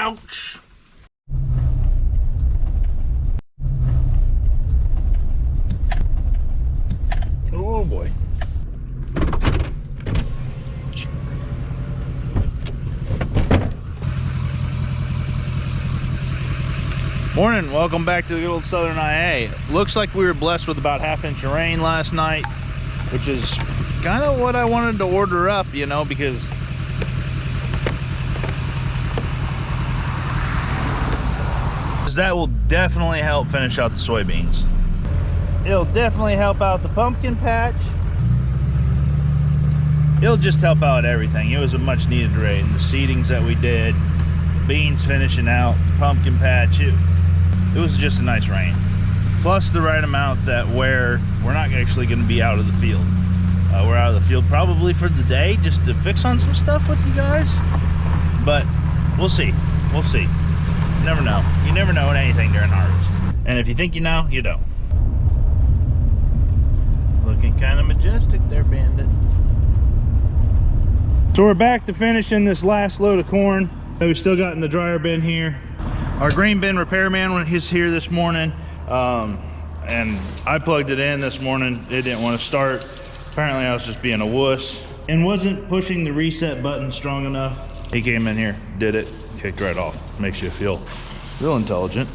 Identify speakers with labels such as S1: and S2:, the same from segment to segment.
S1: Ouch. Oh boy. Morning, welcome back to the good old Southern IA. Looks like we were blessed with about ½ inch of rain last night, which is kind of what I wanted to order up, you know, because that will definitely help finish out the soybeans. It'll definitely help out the pumpkin patch. It'll just help out everything. It was a much needed rain. The seedings that we did, beans finishing out, pumpkin patch, it was just a nice rain. Plus the right amount that where we're not actually going to be out of the field. We're out of the field probably for the day just to fix on some stuff with you guys. But we'll see. We'll see. You never know. You never know anything during harvest. And if you think you know, you don't. Looking kind of majestic there, Bandit. So we're back to finishing this last load of corn that we still got in the dryer bin here. Our grain bin repairman, when he's here this morning, and I plugged it in this morning, it didn't want to start. Apparently I was just being a wuss and wasn't pushing the reset button strong enough. He came in here, did it, kicked right off. Makes you feel real intelligent.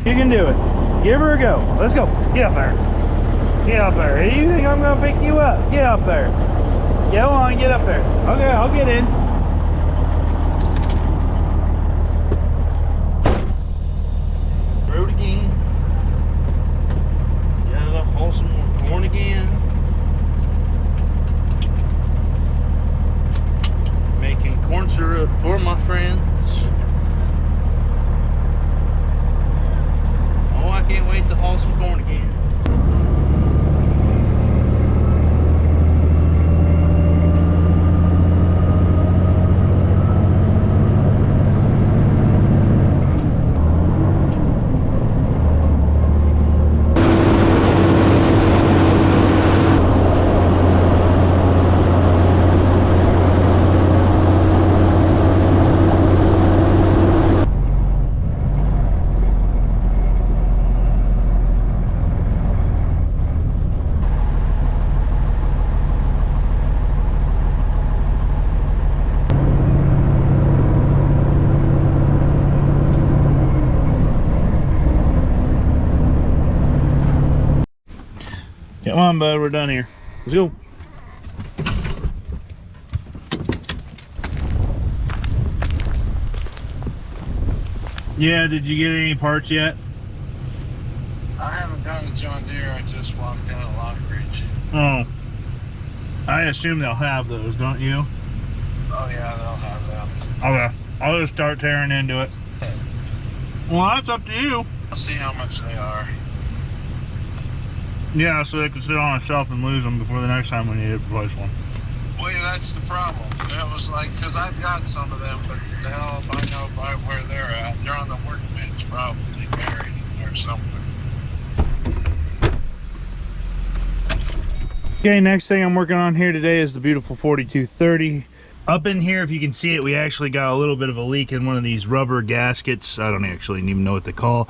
S1: You can do it. Give her a go. Let's go. Get up there. Get up there. You think I'm going to pick you up? Get up there. Go on, get up there. Okay, I'll get in. Road again. Gotta haul some more corn again. Making corn syrup for my friends. I can't wait to haul some corn again. Come on, bud, we're done here. Let's go. Yeah, did you get any parts yet?
S2: I haven't done a John Deere. I just walked down a Lockridge.
S1: Oh. I assume they'll have those, don't you?
S2: Oh yeah, they'll have them.
S1: Okay. I'll just start tearing into it. Well, that's up to you.
S2: I'll see how much they are.
S1: Yeah, so they can sit on a shelf and lose them before the next time we need to replace one.
S2: Well, yeah, that's the problem. It was like, because I've got some of them, but the hell if I know by where they're at. They're on the workbench, probably buried in there somewhere.
S1: Okay, next thing I'm working on here today is the beautiful 4230. Up in here, if you can see it, we actually got a little bit of a leak in one of these rubber gaskets. I don't actually even know what they call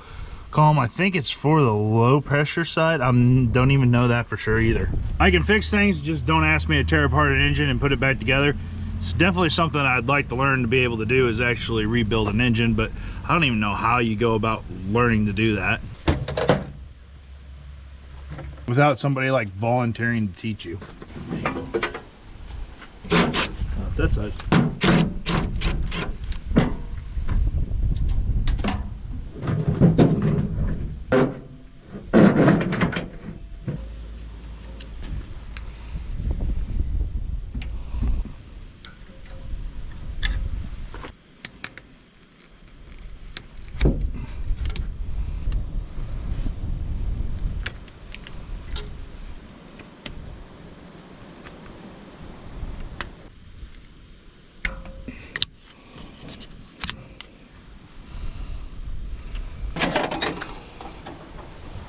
S1: them. I think it's for the low pressure side. I don't even know that for sure either. I can fix things, just don't ask me to tear apart an engine and put it back together. It's definitely something I'd like to learn to be able to do, is actually rebuild an engine, but I don't even know how you go about learning to do that without somebody like volunteering to teach you. Not that size.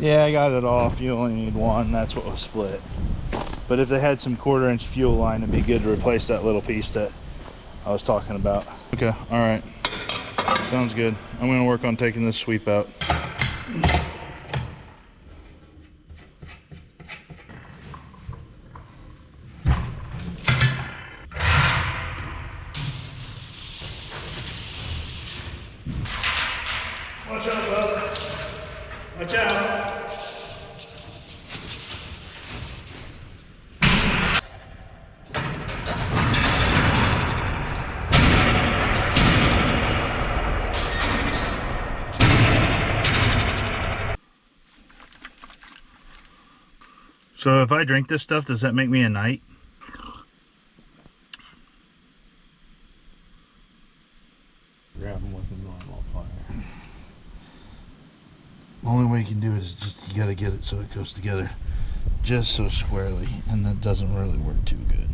S1: Yeah, I got it off. You only need one. That's what was split. But if they had some 1/4-inch fuel line, it'd be good to replace that little piece that I was talking about. Okay, all right. Sounds good. I'm gonna work on taking this sweep out. Watch out, brother. Watch out. So if I drink this stuff, does that make me a knight?
S3: Grab them with a normal fire.
S1: The only way you can do it is just, you gotta get it so it goes together just so squarely, and that doesn't really work too good.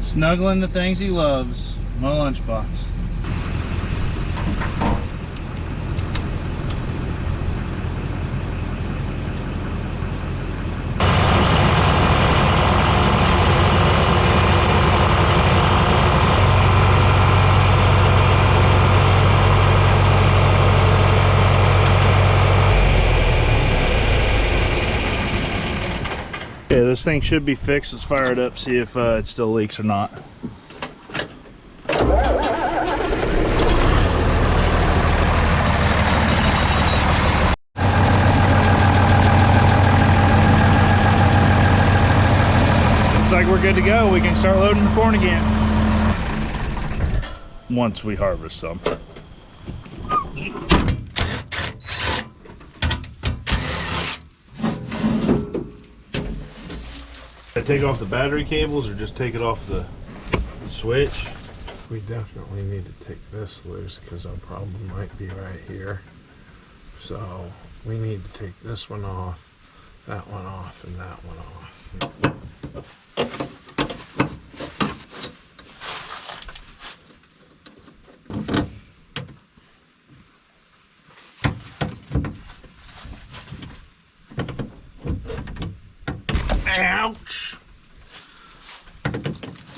S1: Snuggling the things he loves. My lunchbox. Yeah, this thing should be fixed. Let's fire it up, see if it still leaks or not. Looks like we're good to go. We can start loading the corn again. Once we harvest some. I take off the battery cables or just take it off the switch?
S3: We definitely need to take this loose because our problem might be right here. So we need to take this one off, that one off, and that one off.
S1: Ouch!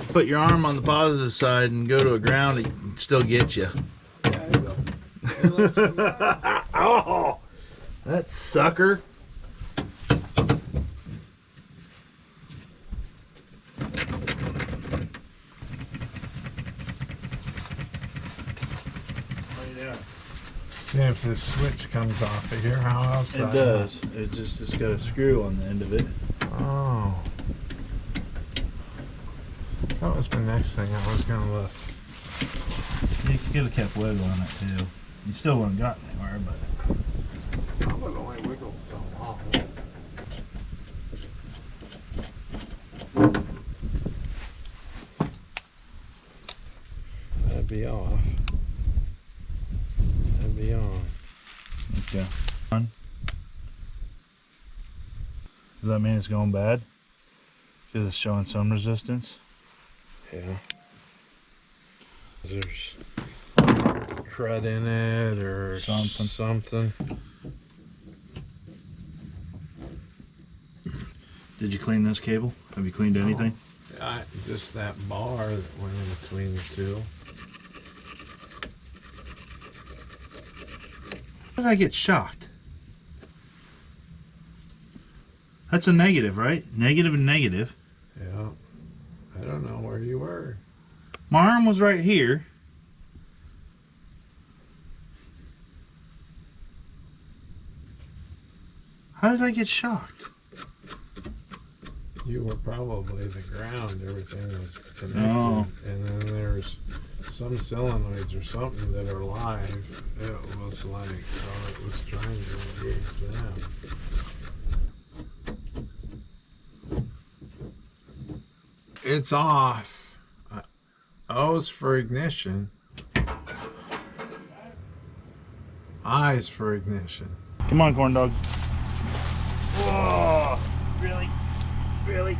S1: Put your arm on the positive side and go to a ground, it can still get you.
S3: Yeah, I will.
S1: Oh, that sucker.
S3: This switch comes off of here. How else?
S1: It does. It's got a screw on the end of it.
S3: Oh. That was the next thing I was gonna look.
S1: You could have kept wiggling it too. You still wouldn't have gotten anywhere, but
S3: I would only wiggle so long. That'd be off. That'd be on.
S1: okay. Does that mean it's going bad? Because it's showing some resistance.
S3: Yeah. There's crud in it or something.
S1: Did you clean this cable? Have you cleaned anything?
S3: Just that bar that went in between the two.
S1: How did I get shocked? That's a negative, right? Negative and negative.
S3: Yeah. I don't know where you were.
S1: My arm was right here. How did I get shocked?
S3: You were probably the ground. Everything was connected.
S1: Oh.
S3: And then there's some solenoids or something that are live. It was like, so it was trying to engage them. It's off. O's for ignition. I's for ignition.
S1: Come on, corn dog. Whoa! Really? Really?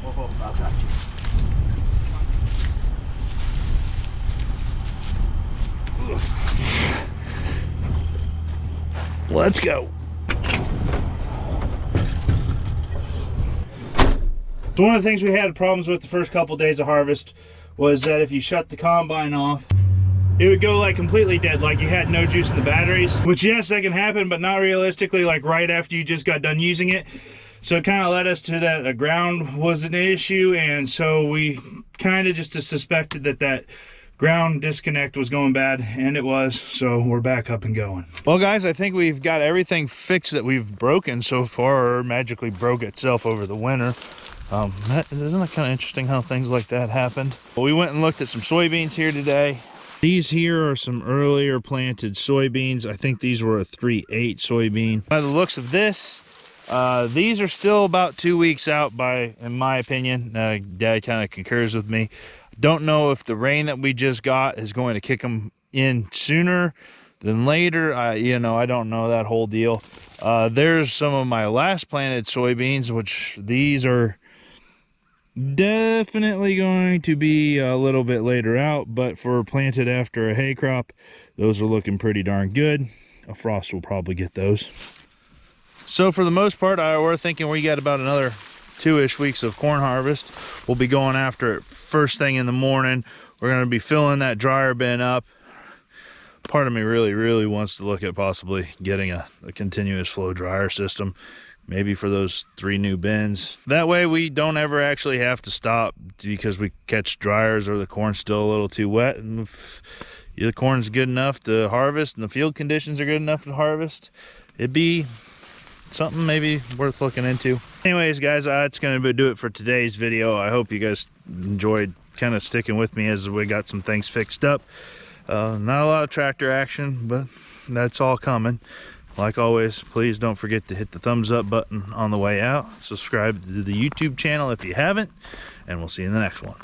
S1: Whoa, I got you. Let's go. So one of the things we had problems with the first couple days of harvest was that if you shut the combine off, it would go like completely dead, like you had no juice in the batteries. Which, yes, that can happen, but not realistically, like right after you just got done using it. So it kind of led us to that the ground was an issue, and so we kind of just suspected that that ground disconnect was going bad, and it was. So we're back up and going. Well, guys, I think we've got everything fixed that we've broken so far, or magically broke itself over the winter. Isn't that kind of interesting how things like that happened? Well, we went and looked at some soybeans here today. These here are some earlier planted soybeans. I think these were a 3.8 soybean. By the looks of this, these are still about 2 weeks out, in my opinion. Dad kind of concurs with me. Don't know if the rain that we just got is going to kick them in sooner than later. I don't know that whole deal. There's some of my last planted soybeans, which these are definitely going to be a little bit later out, but for planted after a hay crop, those are looking pretty darn good. A frost will probably get those. So for the most part, we're thinking we got about another 2-ish weeks of corn harvest. We'll be going after it first thing in the morning. We're going to be filling that dryer bin up. Part of me really wants to look at possibly getting a continuous flow dryer system, maybe for those 3 new bins. That way we don't ever actually have to stop because we catch dryers or the corn's still a little too wet. And if the corn's good enough to harvest and the field conditions are good enough to harvest, it'd be something maybe worth looking into. Anyways, guys, that's going to do it for today's video. I hope you guys enjoyed kind of sticking with me as we got some things fixed up. Not a lot of tractor action, but that's all coming. Like always, please don't forget to hit the thumbs up button on the way out. Subscribe to the YouTube channel if you haven't, and we'll see you in the next one.